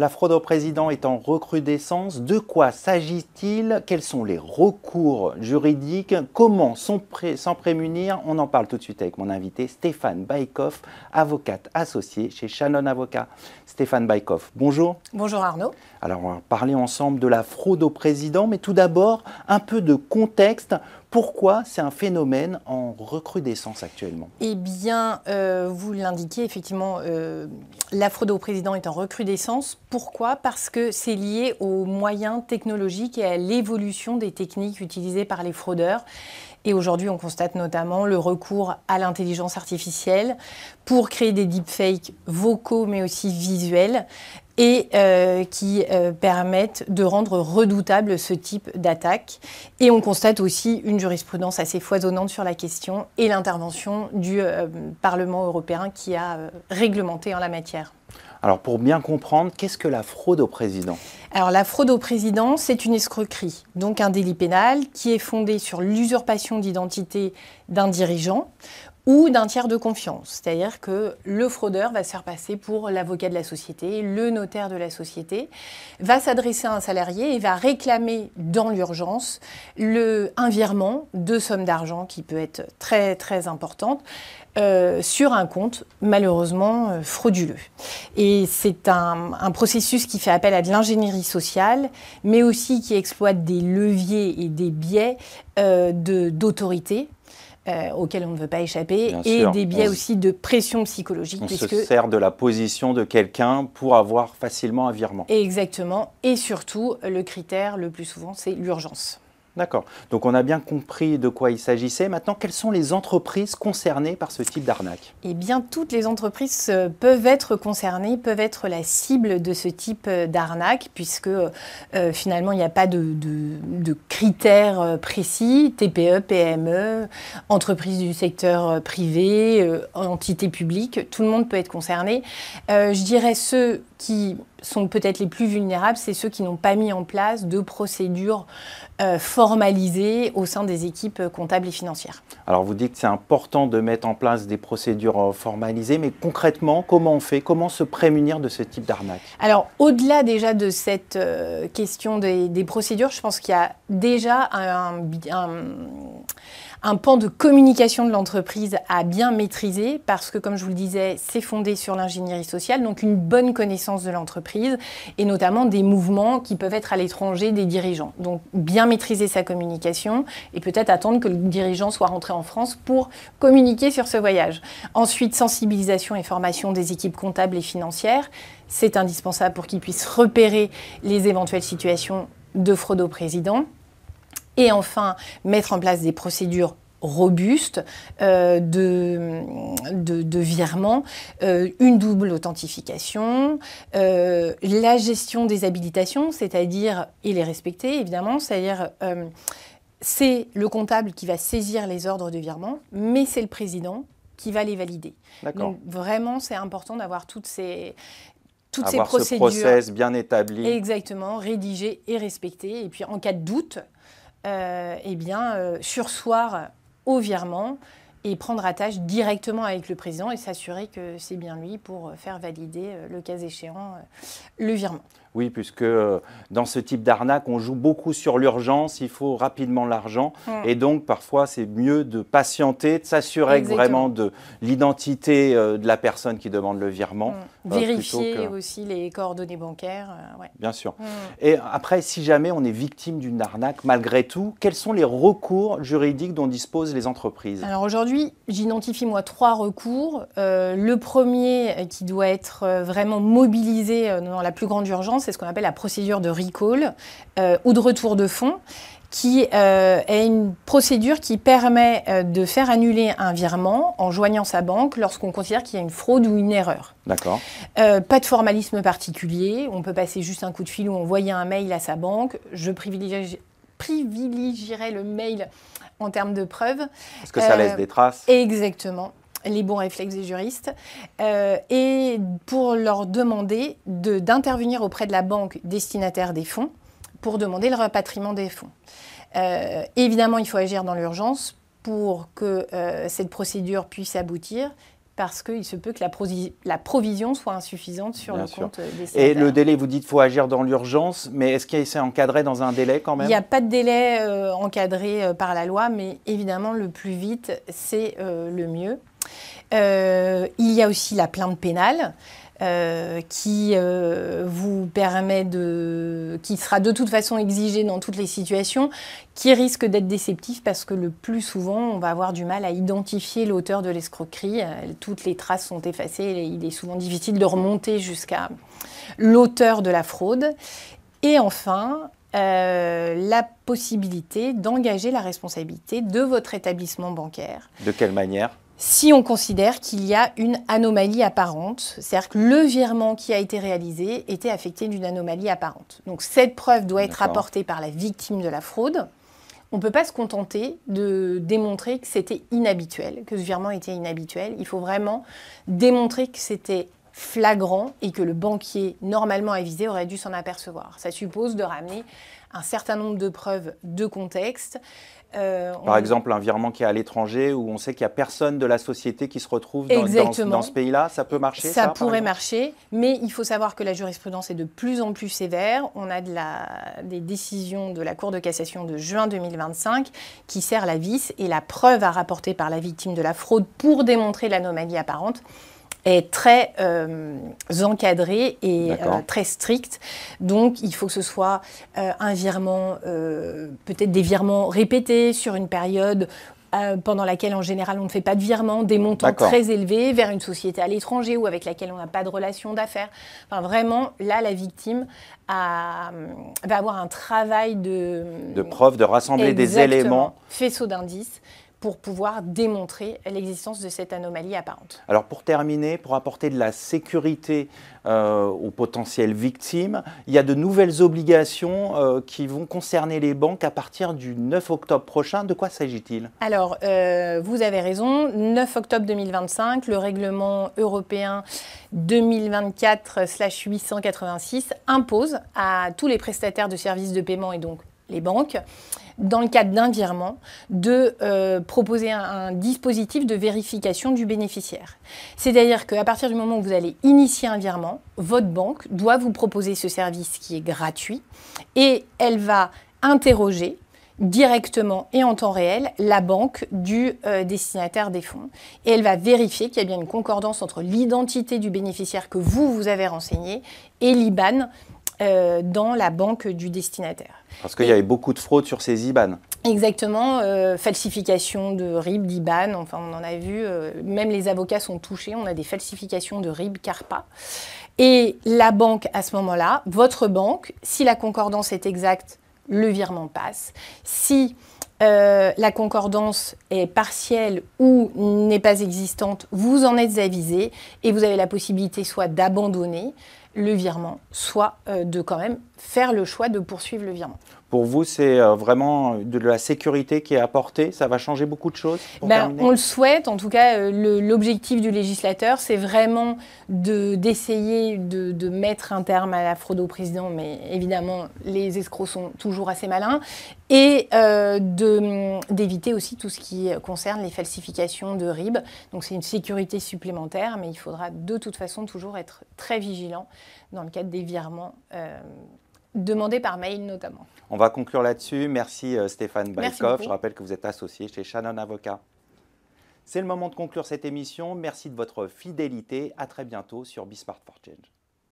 La fraude au président est en recrudescence. De quoi s'agit-il? Quels sont les recours juridiques? Comment s'en prémunir? On en parle tout de suite avec mon invité Stéphane Baïkov, avocate associée chez Shannon Avocat. Stéphane Baïkov, bonjour. Bonjour Arnaud. Alors on va parler ensemble de la fraude au président, mais tout d'abord un peu de contexte. Pourquoi c'est un phénomène en recrudescence actuellement? Eh bien, vous l'indiquez, effectivement, la fraude au président est en recrudescence. Pourquoi? Parce que c'est lié aux moyens technologiques et à l'évolution des techniques utilisées par les fraudeurs. Et aujourd'hui, on constate notamment le recours à l'intelligence artificielle pour créer des deepfakes vocaux, mais aussi visuels, et qui permettent de rendre redoutable ce type d'attaque. Et on constate aussi une jurisprudence assez foisonnante sur la question et l'intervention du Parlement européen qui a réglementé en la matière. Alors pour bien comprendre, qu'est-ce que la fraude au président? Alors la fraude au président, c'est une escroquerie, donc un délit pénal qui est fondé sur l'usurpation d'identité d'un dirigeant ou d'un tiers de confiance. C'est-à-dire que le fraudeur va se faire passer pour l'avocat de la société, le notaire de la société, va s'adresser à un salarié et va réclamer dans l'urgence un virement de somme d'argent qui peut être très très importante sur un compte malheureusement frauduleux. Et c'est un processus qui fait appel à de l'ingénierie sociale, mais aussi qui exploite des leviers et des biais d'autorité, auxquels on ne veut pas échapper, et des biais aussi de pression psychologique. On se sert de la position de quelqu'un pour avoir facilement un virement. Exactement, et surtout, le critère le plus souvent, c'est l'urgence. D'accord. Donc on a bien compris de quoi il s'agissait. Maintenant, quelles sont les entreprises concernées par ce type d'arnaque? Eh bien, toutes les entreprises peuvent être concernées, peuvent être la cible de ce type d'arnaque, puisque finalement, il n'y a pas de critères précis. TPE, PME, entreprises du secteur privé, entités publiques, tout le monde peut être concerné. Je dirais ceux qui sont peut-être les plus vulnérables, c'est ceux qui n'ont pas mis en place de procédures formalisées au sein des équipes comptables et financières. Alors vous dites que c'est important de mettre en place des procédures formalisées, mais concrètement, comment on fait? Comment se prémunir de ce type d'arnaque? Alors au-delà déjà de cette question des procédures, je pense qu'il y a déjà un pan de communication de l'entreprise à bien maîtriser parce que, comme je vous le disais, c'est fondé sur l'ingénierie sociale, donc une bonne connaissance de l'entreprise et notamment des mouvements qui peuvent être à l'étranger des dirigeants. Donc bien maîtriser sa communication et peut-être attendre que le dirigeant soit rentré en France pour communiquer sur ce voyage. Ensuite, sensibilisation et formation des équipes comptables et financières. C'est indispensable pour qu'ils puissent repérer les éventuelles situations de fraude au président. Et enfin, mettre en place des procédures robustes de virement, une double authentification, la gestion des habilitations, c'est-à-dire, et les respecter évidemment, c'est-à-dire c'est le comptable qui va saisir les ordres de virement, mais c'est le président qui va les valider. Donc vraiment, c'est important d'avoir toutes ces procédures. Ce process bien établi. Exactement, rédigé et respecté. Et puis en cas de doute, surseoir au virement et prendre attache directement avec le président et s'assurer que c'est bien lui pour faire valider, le cas échéant, le virement. Oui, puisque dans ce type d'arnaque, on joue beaucoup sur l'urgence, il faut rapidement l'argent. Et donc, parfois, c'est mieux de patienter, de s'assurer vraiment de l'identité de la personne qui demande le virement. Vérifier aussi les coordonnées bancaires. Bien sûr. Et après, si jamais on est victime d'une arnaque, malgré tout, quels sont les recours juridiques dont disposent les entreprises? Alors aujourd'hui, j'identifie moi 3 recours. Le premier qui doit être vraiment mobilisé dans la plus grande urgence, c'est ce qu'on appelle la procédure de recall ou de retour de fonds, qui est une procédure qui permet de faire annuler un virement en joignant sa banque lorsqu'on considère qu'il y a une fraude ou une erreur. D'accord. Pas de formalisme particulier, on peut passer juste un coup de fil ou envoyer un mail à sa banque. Je privilégierais le mail en termes de preuves. Parce que ça laisse des traces. Exactement. Les bons réflexes des juristes, et pour leur demander d'intervenir auprès de la banque destinataire des fonds pour demander le rapatriement des fonds. Évidemment, il faut agir dans l'urgence pour que cette procédure puisse aboutir parce qu'il se peut que la provision soit insuffisante sur le compte destinataire. Et le délai, vous dites qu'il faut agir dans l'urgence, mais est-ce que c'est encadré dans un délai quand même? Il n'y a pas de délai encadré par la loi, mais évidemment, le plus vite, c'est le mieux. Il y a aussi la plainte pénale. Qui vous permet qui sera de toute façon exigée dans toutes les situations, qui risque d'être déceptif parce que le plus souvent, on va avoir du mal à identifier l'auteur de l'escroquerie. Toutes les traces sont effacées et il est souvent difficile de remonter jusqu'à l'auteur de la fraude. Et enfin, la possibilité d'engager la responsabilité de votre établissement bancaire. De quelle manière ? Si on considère qu'il y a une anomalie apparente, c'est-à-dire que le virement qui a été réalisé était affecté d'une anomalie apparente. Donc cette preuve doit être apportée par la victime de la fraude. On ne peut pas se contenter de démontrer que c'était inhabituel, que ce virement était inhabituel. Il faut vraiment démontrer que c'était flagrant et que le banquier normalement avisé aurait dû s'en apercevoir. Ça suppose de ramener un certain nombre de preuves de contexte. Par exemple, un virement qui est à l'étranger où on sait qu'il n'y a personne de la société qui se retrouve dans ce pays-là, ça peut marcher? Ça pourrait marcher, mais il faut savoir que la jurisprudence est de plus en plus sévère. On a des décisions de la Cour de cassation de juin 2025 qui serrent la vis et la preuve à rapporter par la victime de la fraude pour démontrer l'anomalie apparente est très encadré et très strict. Donc, il faut que ce soit un virement, peut-être des virements répétés sur une période pendant laquelle, en général, on ne fait pas de virement, des montants très élevés vers une société à l'étranger ou avec laquelle on n'a pas de relation d'affaires. Enfin, vraiment, là, la victime va avoir un travail de preuve, de rassembler des éléments. Faisceau d'indices, pour pouvoir démontrer l'existence de cette anomalie apparente. Alors pour terminer, pour apporter de la sécurité aux potentielles victimes, il y a de nouvelles obligations qui vont concerner les banques à partir du 9 octobre prochain. De quoi s'agit-il? Alors, vous avez raison, 9 octobre 2025, le règlement européen 2024/886 impose à tous les prestataires de services de paiement et donc les banques, dans le cadre d'un virement, de proposer un dispositif de vérification du bénéficiaire. C'est-à-dire qu'à partir du moment où vous allez initier un virement, votre banque doit vous proposer ce service qui est gratuit et elle va interroger directement et en temps réel la banque du destinataire des fonds. Et elle va vérifier qu'il y a bien une concordance entre l'identité du bénéficiaire que vous avez renseigné et l'IBAN dans la banque du destinataire. Parce qu'il y avait beaucoup de fraudes sur ces IBAN. Exactement, falsification de RIB, d'IBAN, enfin on en a vu, même les avocats sont touchés, on a des falsifications de RIB, CARPA. Et la banque, à ce moment-là, votre banque, si la concordance est exacte, le virement passe. Si la concordance est partielle ou n'est pas existante, vous en êtes avisé et vous avez la possibilité soit d'abandonner le virement, soit de quand même faire le choix de poursuivre le virement. Pour vous, c'est vraiment de la sécurité qui est apportée? Ça va changer beaucoup de choses pour terminer? On le souhaite. En tout cas, l'objectif du législateur, c'est vraiment d'essayer de mettre un terme à la fraude au président, mais évidemment, les escrocs sont toujours assez malins, et d'éviter aussi tout ce qui concerne les falsifications de RIB. Donc c'est une sécurité supplémentaire, mais il faudra de toute façon toujours être très vigilant dans le cadre des virements demandés par mail notamment. On va conclure là-dessus. Merci Stéphane Baïkov. Je rappelle que vous êtes associé chez Shannon Avocat. C'est le moment de conclure cette émission. Merci de votre fidélité. À très bientôt sur Be Smart for Change.